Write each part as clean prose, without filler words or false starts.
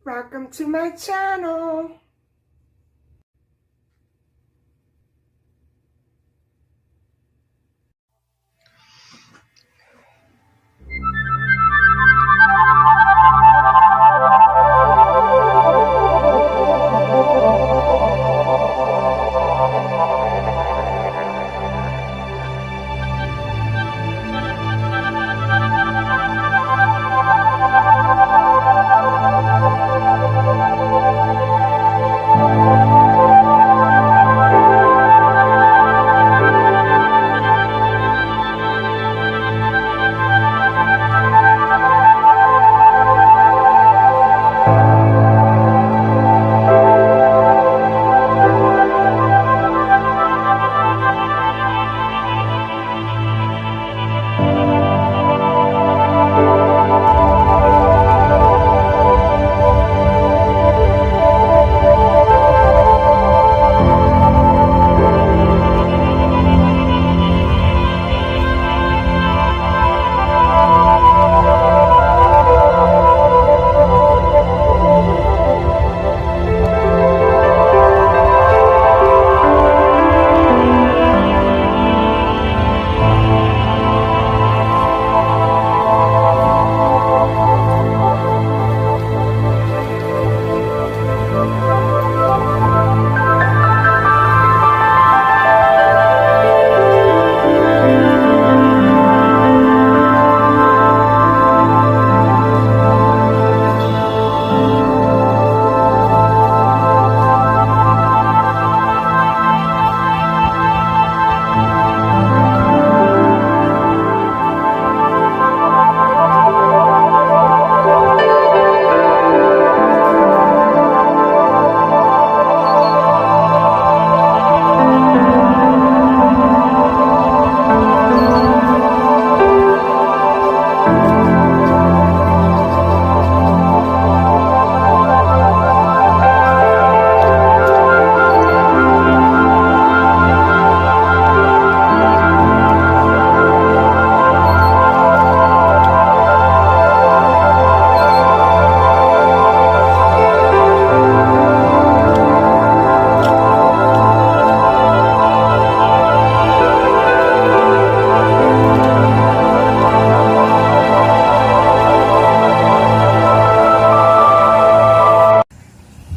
Welcome to my channel.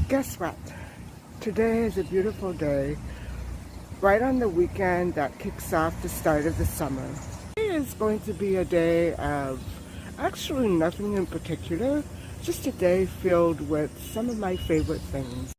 Guess what? Today is a beautiful day, right on the weekend that kicks off the start of the summer. Today is going to be a day of actually nothing in particular, just a day filled with some of my favorite things.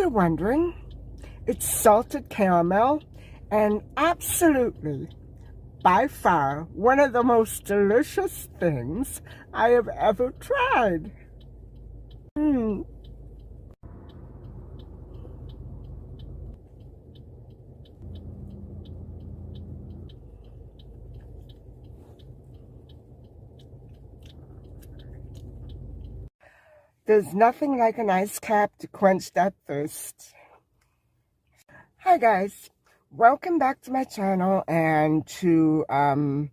you're wondering, it's salted caramel and absolutely, by far, one of the most delicious things I have ever tried. There's nothing like an ice cap to quench that thirst. Hi guys, welcome back to my channel and to an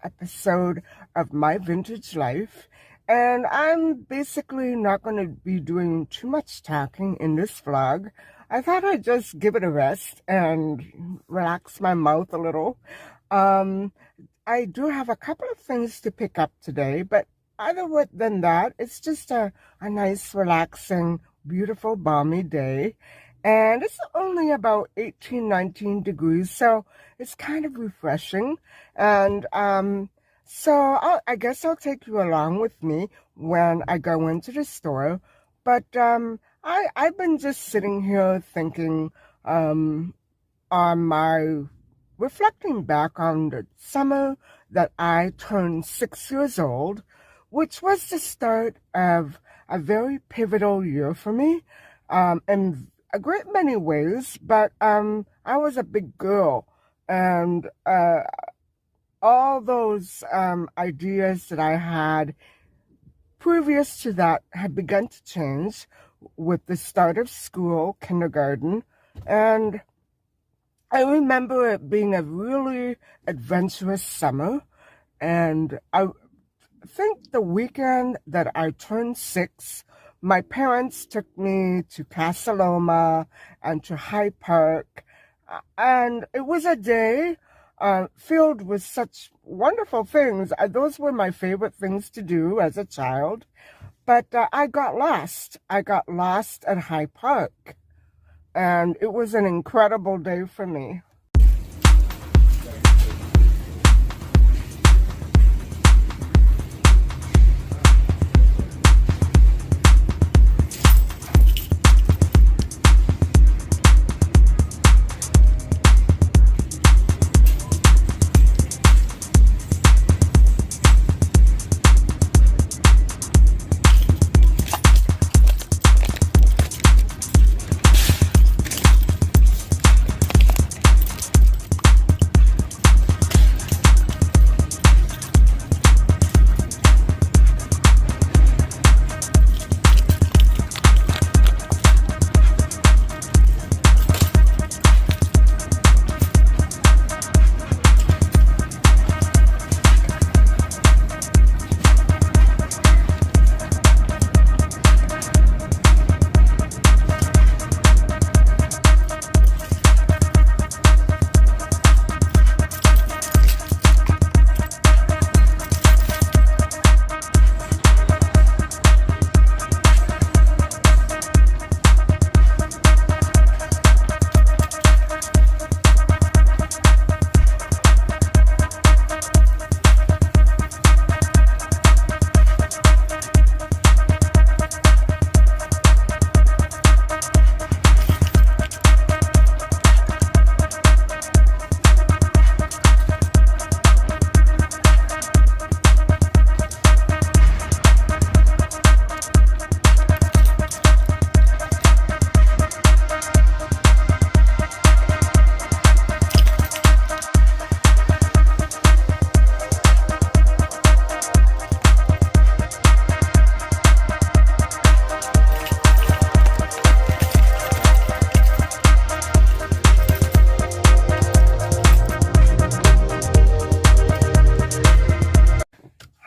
episode of My Vintage Life. And I'm basically not going to be doing too much talking in this vlog. I thought I'd just give it a rest and relax my mouth a little. I do have a couple of things to pick up today, but other than that, it's just a nice, relaxing, beautiful, balmy day. And it's only about 18, 19 degrees, so it's kind of refreshing. And so I guess I'll take you along with me when I go into the store. But I've been just sitting here thinking reflecting back on the summer that I turned 6 years old, which was the start of a very pivotal year for me in a great many ways. But I was a big girl, and all those ideas that I had previous to that had begun to change with the start of school, kindergarten, and I remember it being a really adventurous summer. And I think the weekend that I turned 6, my parents took me to Casa Loma and to Hyde Park, and it was a day filled with such wonderful things. Those were my favorite things to do as a child. But I got lost. I got lost at Hyde Park, and it was an incredible day for me.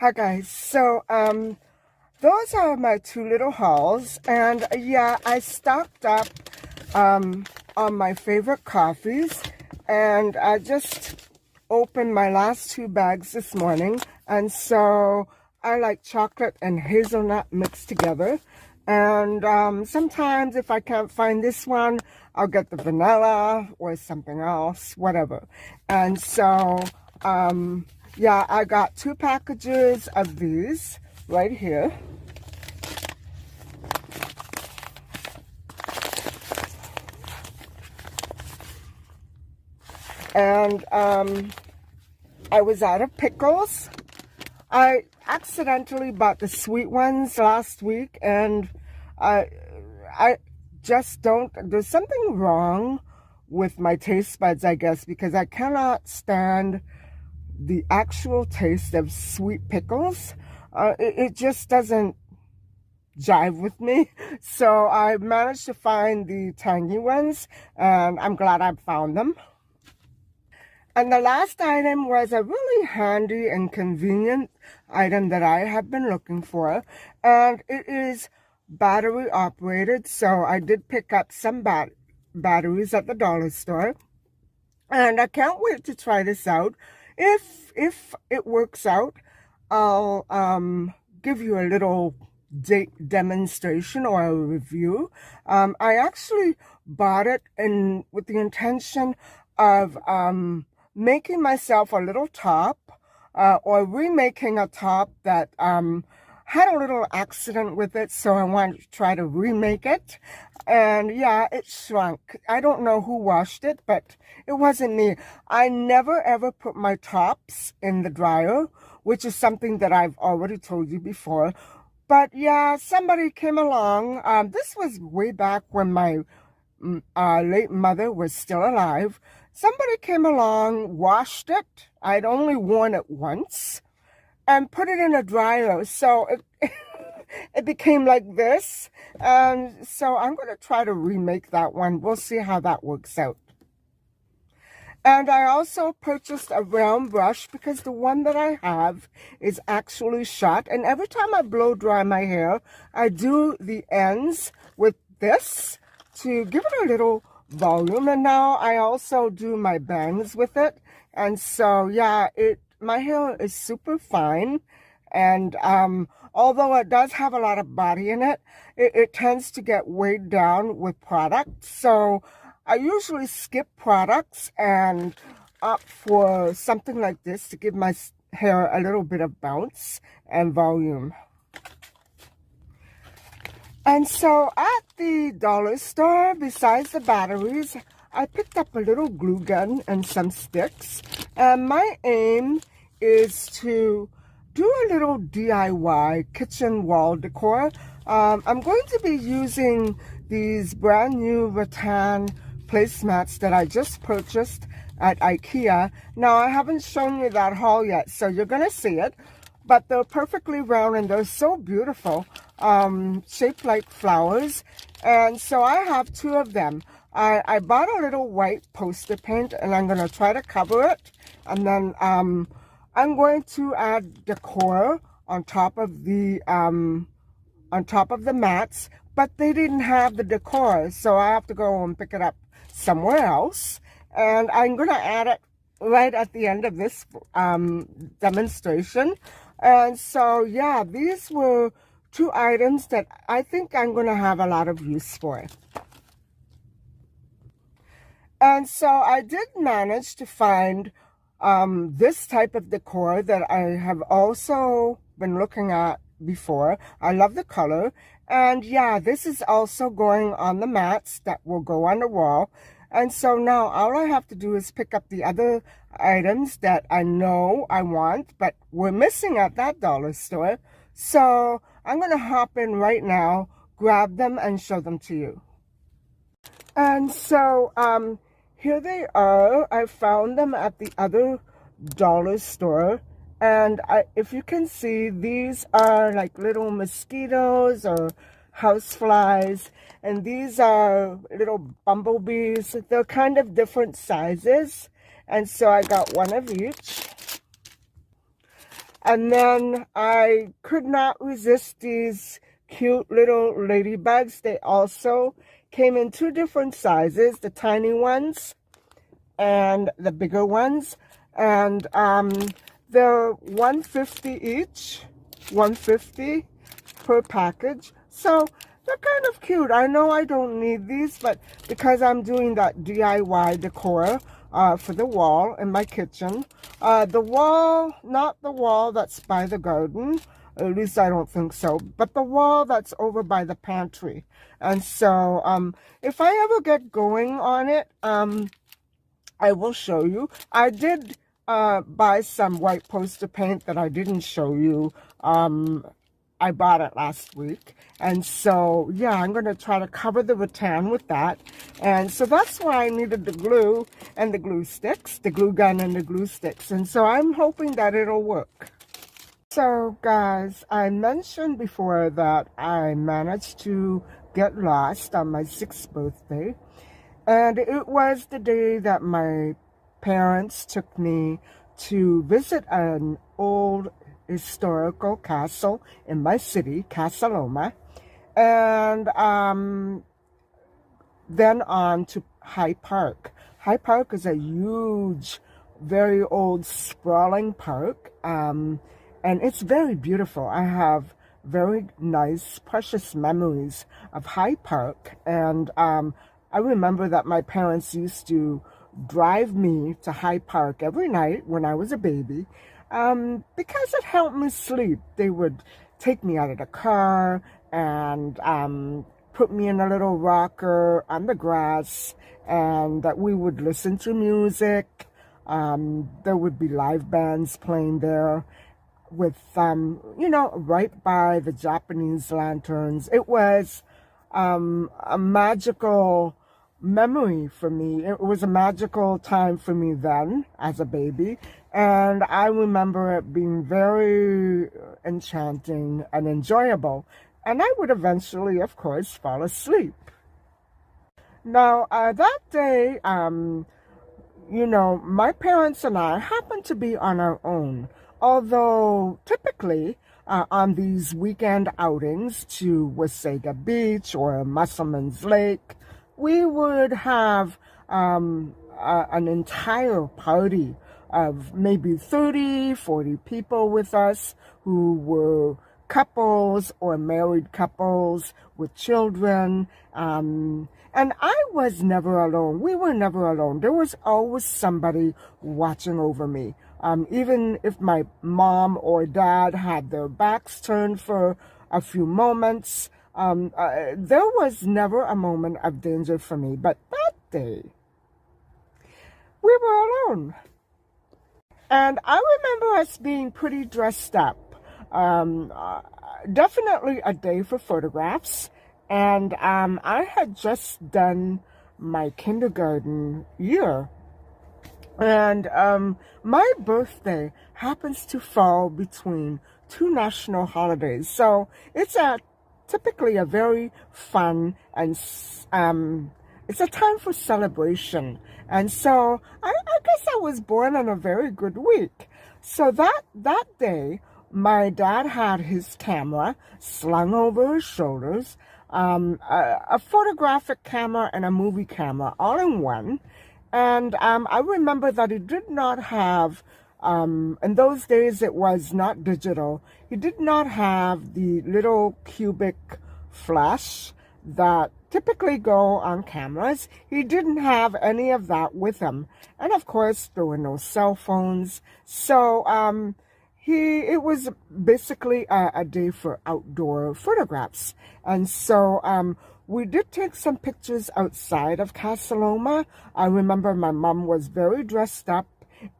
Hi guys, so those are my two little hauls, and yeah, I stocked up on my favorite coffees, and I just opened my last 2 bags this morning. And so I like chocolate and hazelnut mixed together, and sometimes if I can't find this one, I'll get the vanilla or something else, whatever. And so yeah, I got 2 packages of these right here. And I was out of pickles. I accidentally bought the sweet ones last week, and I just don't, there's something wrong with my taste buds, I guess, because I cannot stand the actual taste of sweet pickles. It just doesn't jive with me. So I managed to find the tangy ones, and I'm glad I found them. And the last item was a really handy and convenient item that I have been looking for, and it is battery operated. So I did pick up some batteries at the dollar store, and I can't wait to try this out. If it works out, I'll give you a little demonstration or a review. I actually bought it with the intention of making myself a little top, or remaking a top that had a little accident with it, so I wanted to try to remake it. And yeah, it shrunk. I don't know who washed it, but it wasn't me. I never ever put my tops in the dryer, which is something that I've already told you before. But yeah, somebody came along. This was way back when my late mother was still alive. Somebody came along, washed it. I'd only worn it once, and put it in a dryer. So it became like this. So I'm going to try to remake that one. We'll see how that works out. And I also purchased a round brush because the one that I have is actually short. And every time I blow dry my hair, I do the ends with this to give it a little volume. And now I also do my bangs with it. And so, yeah, my hair is super fine. And although it does have a lot of body in it, it tends to get weighed down with product. So I usually skip products and opt for something like this to give my hair a little bit of bounce and volume. And so at the dollar store, besides the batteries, I picked up a little glue gun and some sticks. And my aim is to do a little DIY kitchen wall decor. I'm going to be using these brand new rattan placemats that I just purchased at IKEA. Now, I haven't shown you that haul yet, so you're going to see it. But they're perfectly round and they're so beautiful, shaped like flowers. And so I have two of them. I bought a little white poster paint, and I'm going to try to cover it. And then I'm going to add decor on top of the mats. But they didn't have the decor, so I have to go and pick it up somewhere else. And I'm going to add it right at the end of this demonstration. And so, yeah, these were two items that I think I'm going to have a lot of use for. And so I did manage to find this type of decor that I have also been looking at before. I love the color. And yeah, this is also going on the mats that will go on the wall. And so now all I have to do is pick up the other items that I know I want, but we're missing at that dollar store. So I'm going to hop in right now, grab them, and show them to you. And so here they are. I found them at the other dollar store. And if you can see, these are like little mosquitoes or houseflies. And these are little bumblebees. They're kind of different sizes. And so I got one of each. And then I could not resist these cute little ladybugs. They also came in two different sizes, the tiny ones and the bigger ones. And they're $1.50 each, $1.50 per package. So they're kind of cute. I know I don't need these, but because I'm doing that DIY decor for the wall in my kitchen, the wall, not the wall that's by the garden, at least I don't think so, but the wall that's over by the pantry. And so if I ever get going on it, I will show you. I did buy some white poster paint that I didn't show you. I bought it last week. And so, yeah, I'm going to try to cover the rattan with that. And so that's why I needed the glue and the glue sticks, the glue gun and the glue sticks. And so I'm hoping that it'll work. So, guys, I mentioned before that I managed to get lost on my 6th birthday. And it was the day that my parents took me to visit an old historical castle in my city, Casa Loma, and then on to Hyde Park. Hyde Park is a huge, very old, sprawling park, and it's very beautiful. I have very nice, precious memories of Hyde Park, and I remember that my parents used to drive me to Hyde Park every night when I was a baby, because it helped me sleep. They would take me out of the car and put me in a little rocker on the grass, and that we would listen to music. There would be live bands playing there with, right by the Japanese lanterns. It was a magical memory for me. It was a magical time for me then as a baby, and I remember it being very enchanting and enjoyable, and I would eventually, of course, fall asleep. Now, that day, my parents and I happened to be on our own, although typically on these weekend outings to Wasaga Beach or Musselman's Lake, we would have an entire party of maybe 30, 40 people with us who were couples or married couples with children. And I was never alone. We were never alone. There was always somebody watching over me. Even if my mom or dad had their backs turned for a few moments, there was never a moment of danger for me. But that day, we were alone. And I remember us being pretty dressed up. Definitely a day for photographs. And I had just done my kindergarten year. And my birthday happens to fall between two national holidays. So it's typically a very fun and it's a time for celebration. And so I guess I was born on a very good week. So that day, my dad had his camera slung over his shoulders, a photographic camera and a movie camera all in one. And I remember that he did not have, in those days it was not digital, he did not have the little cubic flash that typically go on cameras. He didn't have any of that with him. And of course, there were no cell phones. So it was basically a day for outdoor photographs. And so we did take some pictures outside of Casa Loma. I remember my mom was very dressed up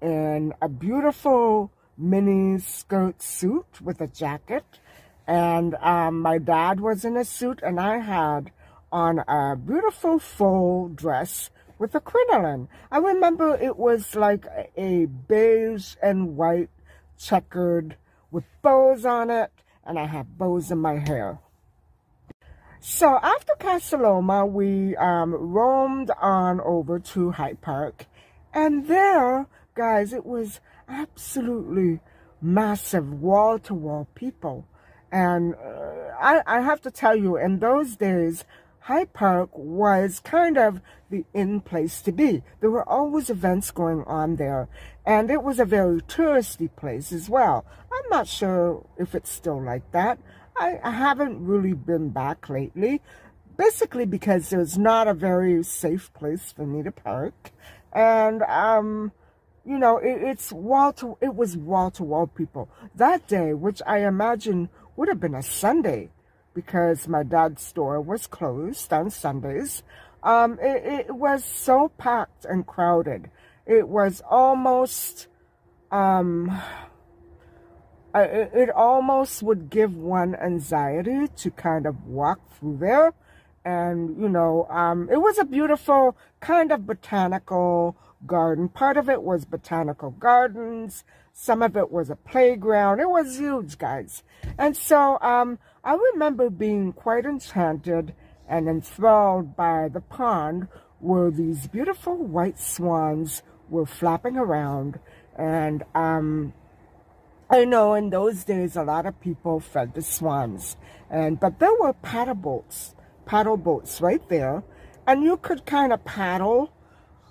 in a beautiful mini skirt suit with a jacket. And my dad was in a suit, and I had on a beautiful full dress with a crinoline. I remember it was like a beige and white checkered with bows on it, and I had bows in my hair. So after Casa Loma, we roamed on over to Hyde Park, and there, guys, it was absolutely massive, wall-to-wall people. And I have to tell you, in those days, Hyde Park was kind of the in place to be. There were always events going on there, and it was a very touristy place as well. I'm not sure if it's still like that. I haven't really been back lately, basically because there's not a very safe place for me to park. And, it was wall-to-wall people. That day, which I imagine would have been a Sunday, because my dad's store was closed on Sundays, it was so packed and crowded. It was almost, it almost would give one anxiety to kind of walk through there. And, it was a beautiful kind of botanical garden. Part of it was botanical gardens. Some of it was a playground. It was huge, guys. And so I remember being quite enchanted and enthralled by the pond where these beautiful white swans were flapping around. And I know in those days a lot of people fed the swans. But there were paddle boats right there. And you could kind of paddle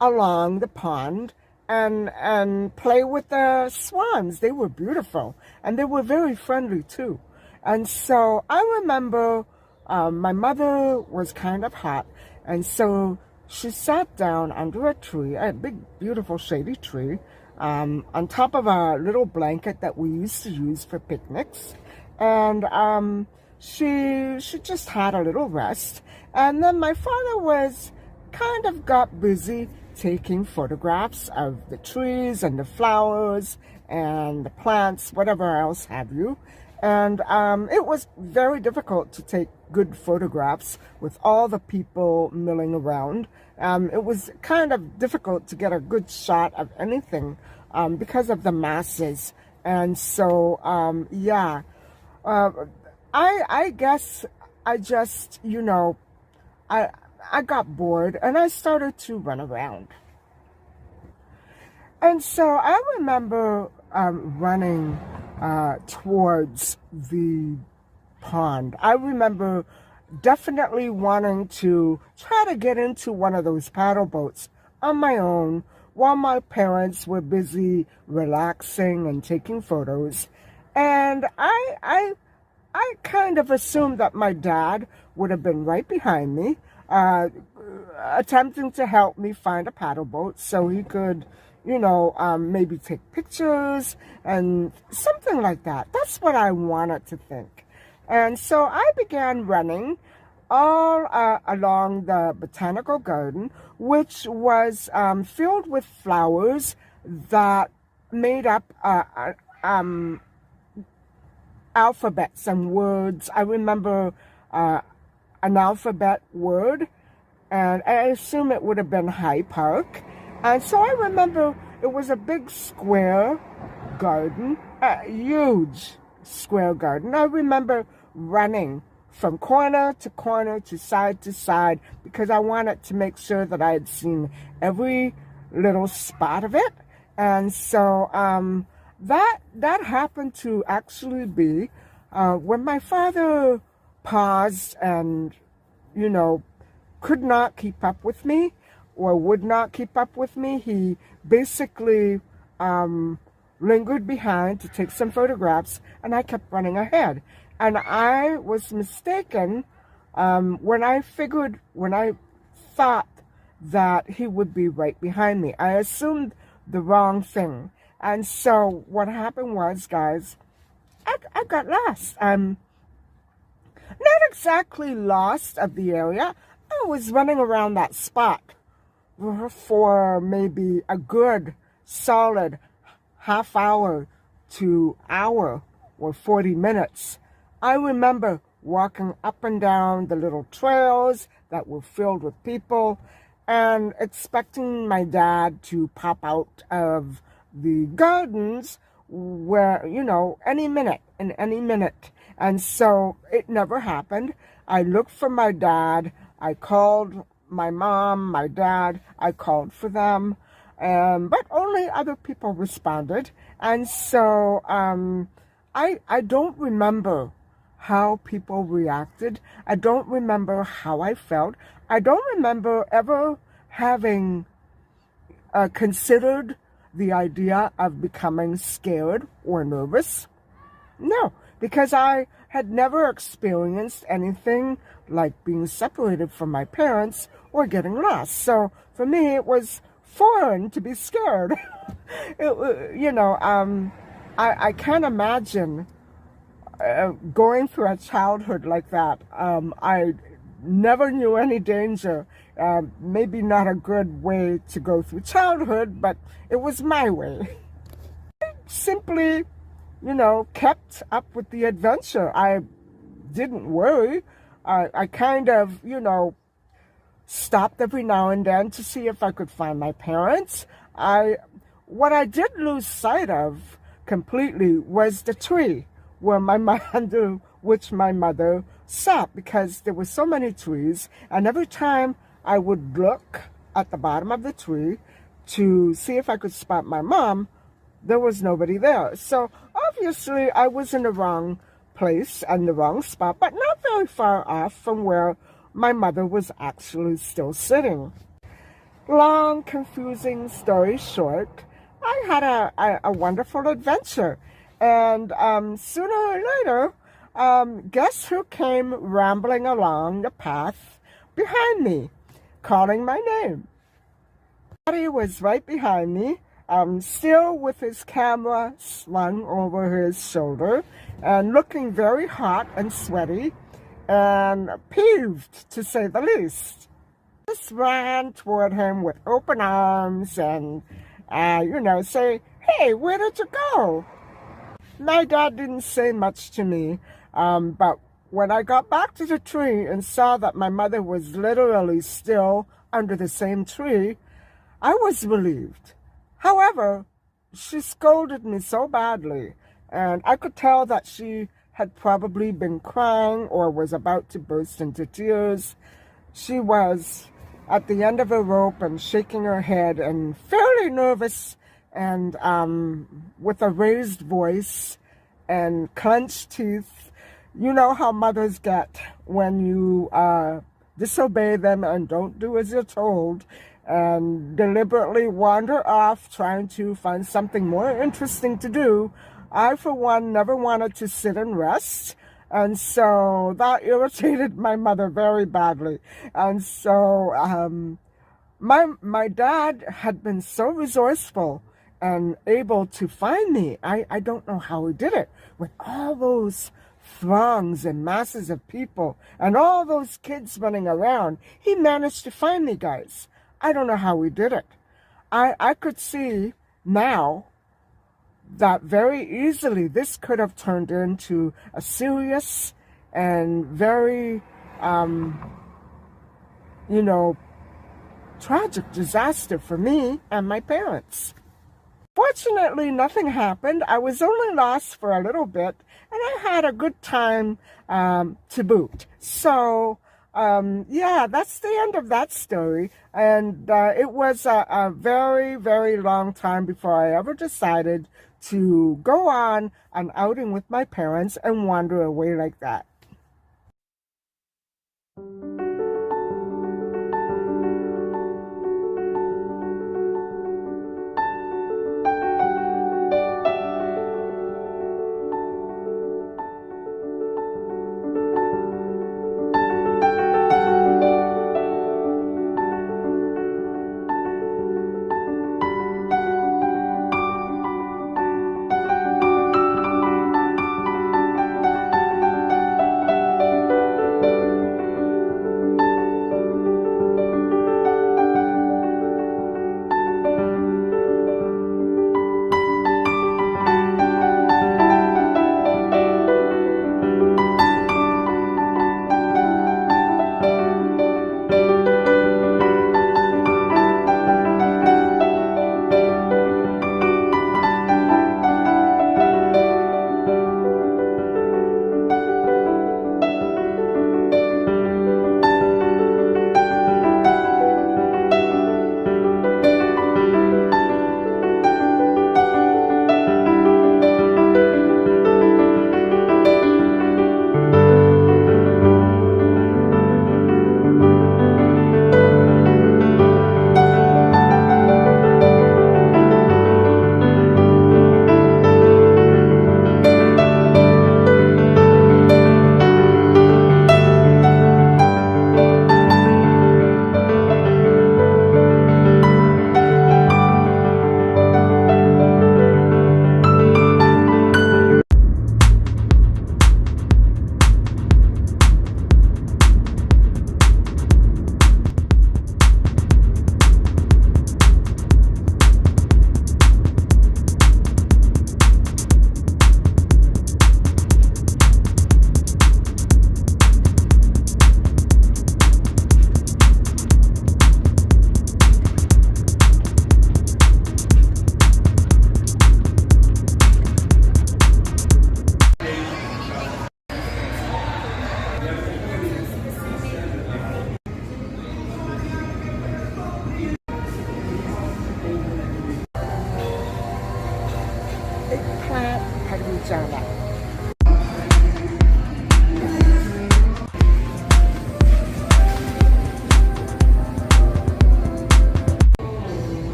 along the pond and play with the swans. They were beautiful, and they were very friendly too. And so I remember my mother was kind of hot, and so she sat down under a tree, a big, beautiful, shady tree, on top of a little blanket that we used to use for picnics. And she just had a little rest. And then my father got busy taking photographs of the trees and the flowers and the plants, whatever else have you. And it was very difficult to take good photographs with all the people milling around. It was kind of difficult to get a good shot of anything because of the masses. And so, I guess I just, I got bored and I started to run around. And so I remember running towards the pond. I remember definitely wanting to try to get into one of those paddle boats on my own while my parents were busy relaxing and taking photos. And I kind of assumed that my dad would have been right behind me, attempting to help me find a paddle boat so he could, maybe take pictures and something like that. That's what I wanted to think. And so I began running all along the botanical garden, which was filled with flowers that made up alphabets and words. I remember an alphabet word, and I assume it would have been High Park. And so I remember it was a big square garden, a huge square garden. I remember running from corner to corner to side because I wanted to make sure that I had seen every little spot of it. And so that happened to actually be when my father paused and, could not keep up with me or would not keep up with me. He basically lingered behind to take some photographs, and I kept running ahead. And I was mistaken when I thought that he would be right behind me. I assumed the wrong thing. And so what happened was, guys, I got lost. I'm not exactly lost of the area. I was running around that spot for maybe a good solid half hour to hour or 40 minutes. I remember walking up and down the little trails that were filled with people and expecting my dad to pop out of the gardens where, any minute. And so it never happened. I looked for my dad. I called my mom, my dad. I called for them. But only other people responded. And so I don't remember how people reacted. I don't remember how I felt. I don't remember ever having considered the idea of becoming scared or nervous. No, because I had never experienced anything like being separated from my parents or getting lost. So for me, it was foreign to be scared. I can't imagine going through a childhood like that. I never knew any danger. Maybe not a good way to go through childhood, but it was my way. Simply, kept up with the adventure. I didn't worry. I kind of, stopped every now and then to see if I could find my parents. What I did lose sight of completely was the tree under which my mother sat, because there were so many trees, and every time I would look at the bottom of the tree to see if I could spot my mom, there was nobody there. So obviously I was in the wrong place and the wrong spot, but not very far off from where my mother was actually still sitting. Long, confusing story short, I had a wonderful adventure. And sooner or later, guess who came rambling along the path behind me, calling my name? Daddy was right behind me, still with his camera slung over his shoulder and looking very hot and sweaty and peeved, to say the least. I just ran toward him with open arms and, say, "Hey, where did you go?" My dad didn't say much to me, but when I got back to the tree and saw that my mother was literally still under the same tree, I was relieved. However, she scolded me so badly, and I could tell that she had probably been crying or was about to burst into tears. She was at the end of a rope and shaking her head and fairly nervous and with a raised voice and clenched teeth. You know how mothers get when you disobey them and don't do as you're told and deliberately wander off trying to find something more interesting to do. I, for one, never wanted to sit and rest, and so that irritated my mother very badly. And so my dad had been so resourceful and able to find me. I don't know how he did it. With all those throngs and masses of people and all those kids running around, he managed to find me, guys. I don't know how he did it. I could see now that very easily this could have turned into a serious and very, tragic disaster for me and my parents. Fortunately, nothing happened. I was only lost for a little bit, and I had a good time to boot. So, that's the end of that story. And it was a very, very long time before I ever decided to go on an outing with my parents and wander away like that.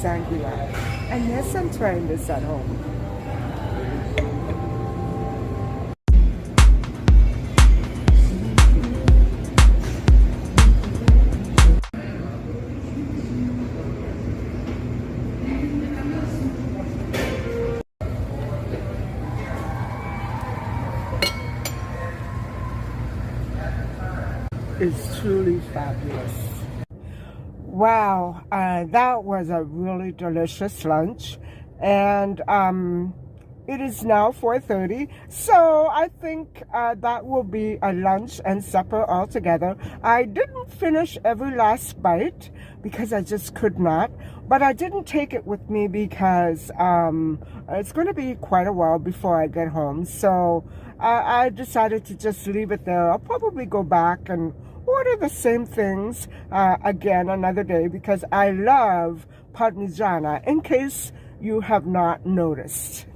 Sanguila. And yes, I'm trying this at home. Is truly fabulous. Wow, that was a really delicious lunch, and it is now 4:30, so I think that will be a lunch and supper all together. I didn't finish every last bite because I just could not, but I didn't take it with me because it's going to be quite a while before I get home, so I decided to just leave it there. I'll probably go back and order the same things again another day because I love Parmigiana, in case you have not noticed.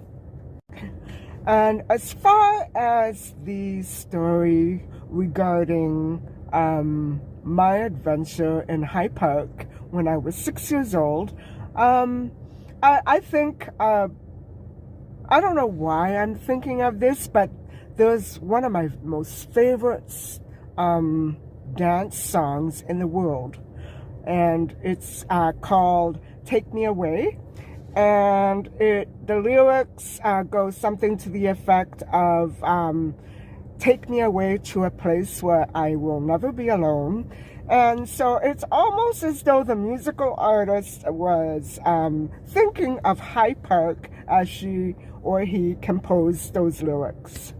And as far as the story regarding my adventure in Hyde Park when I was 6 years old, I think, I don't know why I'm thinking of this, but there's one of my most favorites dance songs in the world, and it's called Take Me Away, and the lyrics go something to the effect of take me away to a place where I will never be alone. And so it's almost as though the musical artist was thinking of Hyde Park as she or he composed those lyrics.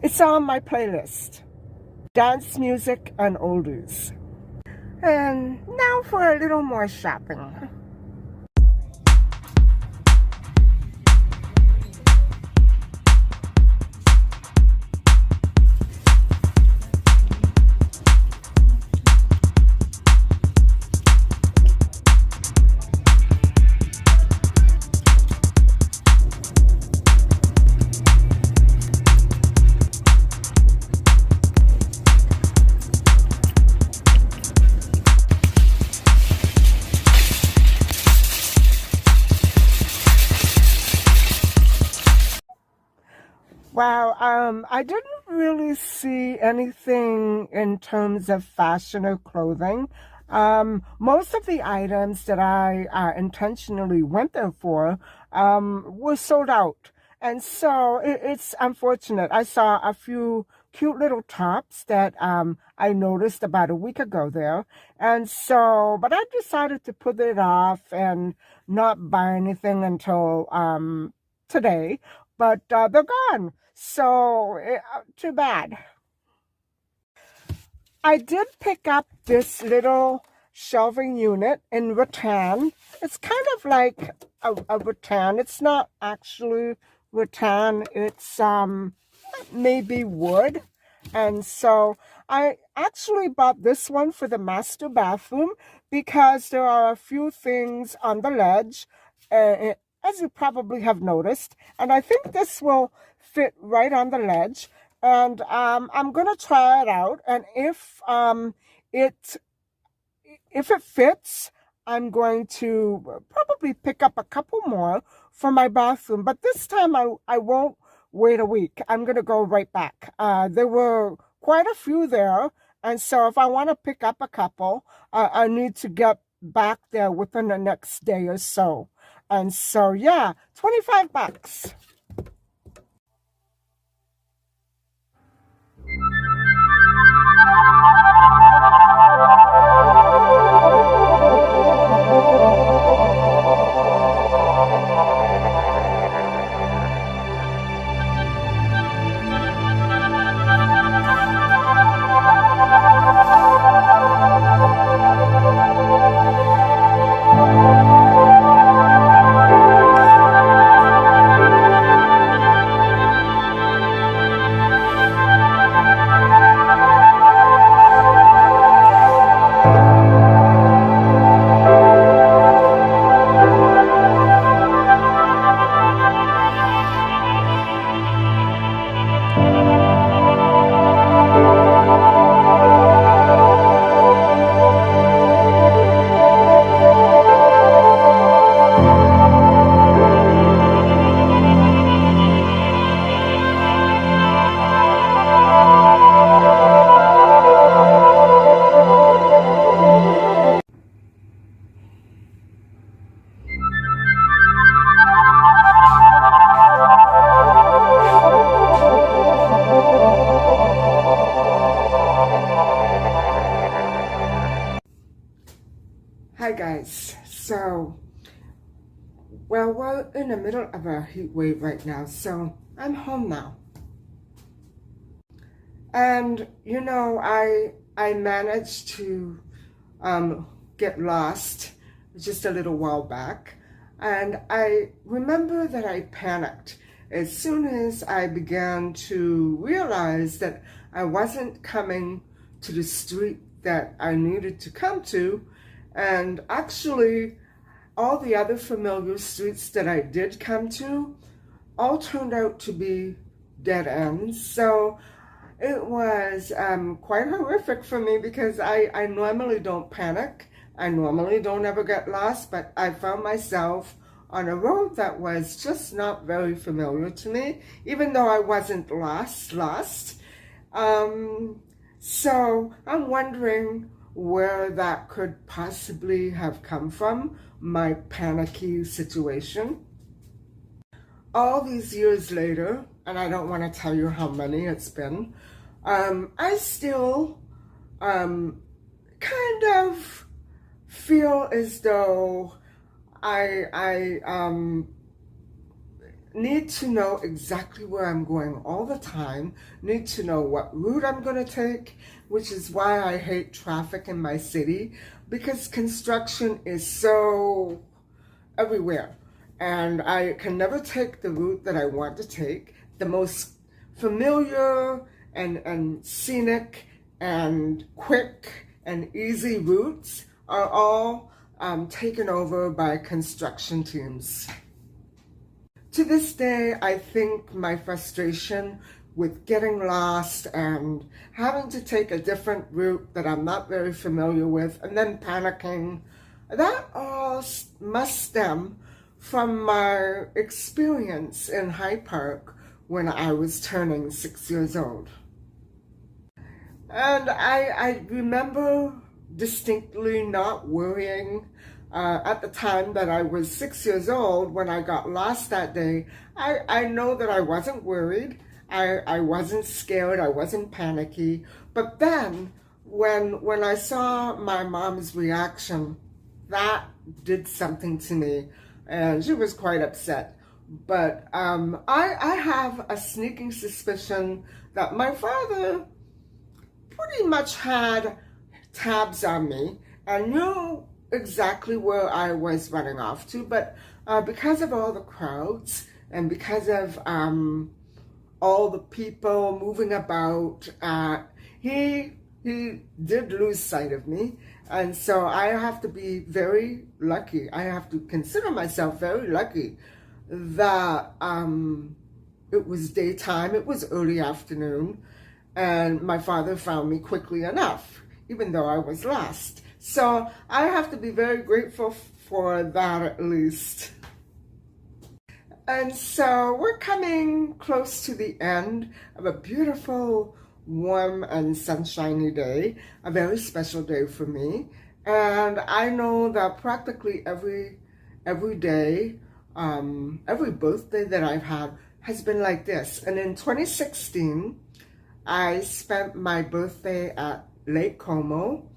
It's on my playlist. Dance music and oldies. And now for a little more shopping. Wow, I didn't really see anything in terms of fashion or clothing. Most of the items that I intentionally went there for were sold out. And so it's unfortunate. I saw a few cute little tops that I noticed about a week ago there. And so, but I decided to put it off and not buy anything until today. But they're gone. So, too bad. I did pick up this little shelving unit in rattan. It's kind of like a rattan. It's not actually rattan. It's maybe wood. And so I actually bought this one for the master bathroom because there are a few things on the ledge, as you probably have noticed. And I think this will fit right on the ledge. And I'm going to try it out. And if it fits, I'm going to probably pick up a couple more for my bathroom. But this time I won't wait a week. I'm going to go right back. There were quite a few there. And so if I want to pick up a couple, I need to get back there within the next day or so. And so, yeah, $25. middle of a heat wave right now, so I'm home now. And, you know, I managed to get lost just a little while back. And I remember that I panicked as soon as I began to realize that I wasn't coming to the street that I needed to come to. And actually, all the other familiar streets that I did come to all turned out to be dead ends. So it was quite horrific for me because I normally don't panic. I normally don't ever get lost, but I found myself on a road that was just not very familiar to me, even though I wasn't lost. So I'm wondering where that could possibly have come from, my panicky situation. All these years later, and I don't want to tell you how many it's been, I still kind of feel as though I need to know exactly where I'm going all the time, need to know what route I'm going to take, which is why I hate traffic in my city, because construction is so everywhere. And I can never take the route that I want to take. The most familiar and scenic and quick and easy routes are all taken over by construction teams. To this day, I think my frustration with getting lost and having to take a different route that I'm not very familiar with and then panicking, that all must stem from my experience in Hyde Park when I was turning 6 years old. And I remember distinctly not worrying at the time that I was 6 years old when I got lost that day. I know that I wasn't worried. I wasn't scared. I wasn't panicky. But then when I saw my mom's reaction, that did something to me. And she was quite upset. But I have a sneaking suspicion that my father pretty much had tabs on me and knew exactly where I was running off to. But because of all the crowds and because of all the people moving about, he did lose sight of me. And so I have to be very lucky. I have to consider myself very lucky that it was daytime, it was early afternoon, and my father found me quickly enough, even though I was lost. So I have to be very grateful for that at least. And so we're coming close to the end of a beautiful, warm and sunshiny day, a very special day for me. And I know that practically every day, every birthday that I've had has been like this. And in 2016, I spent my birthday at Lake Como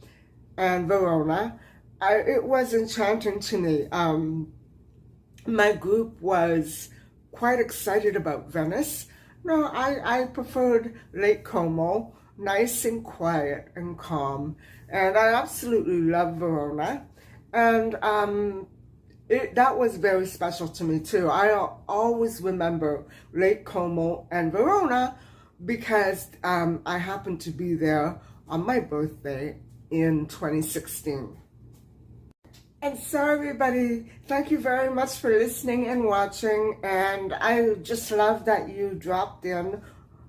and Verona. It was enchanting to me. My group was quite excited about Venice. No, I preferred Lake Como, nice and quiet and calm. And I absolutely love Verona. And that was very special to me too. I always remember Lake Como and Verona because I happened to be there on my birthday in 2016. And so everybody, thank you very much for listening and watching, and I just love that you dropped in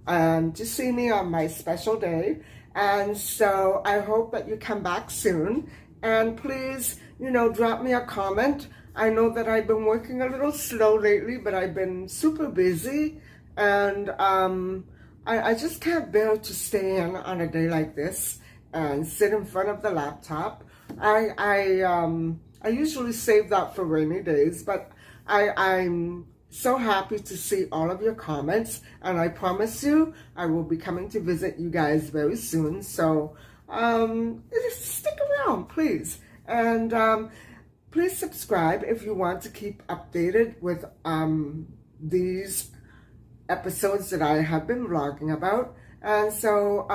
to see me on my special day. And so I hope that you come back soon, and please, drop me a comment. I know that I've been working a little slow lately, but I've been super busy, and I just can't bear to stay in on a day like this and sit in front of the laptop. I usually save that for rainy days, but I'm so happy to see all of your comments, and I promise you I will be coming to visit you guys very soon. So stick around, please. And please subscribe if you want to keep updated with these episodes that I have been vlogging about. And so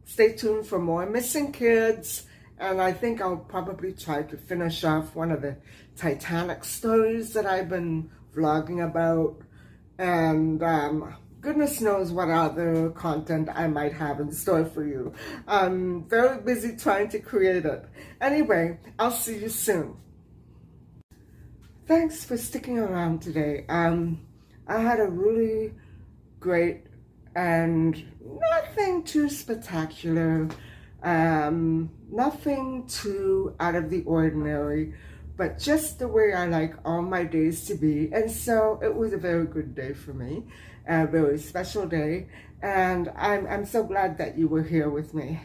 stay tuned for more missing kids. And I think I'll probably try to finish off one of the Titanic stories that I've been vlogging about. And goodness knows what other content I might have in store for you. I'm very busy trying to create it. Anyway, I'll see you soon. Thanks for sticking around today. I had a really great and nothing too spectacular, nothing too out of the ordinary, but just the way I like all my days to be. And so it was a very good day for me, a very special day, and I'm so glad that you were here with me.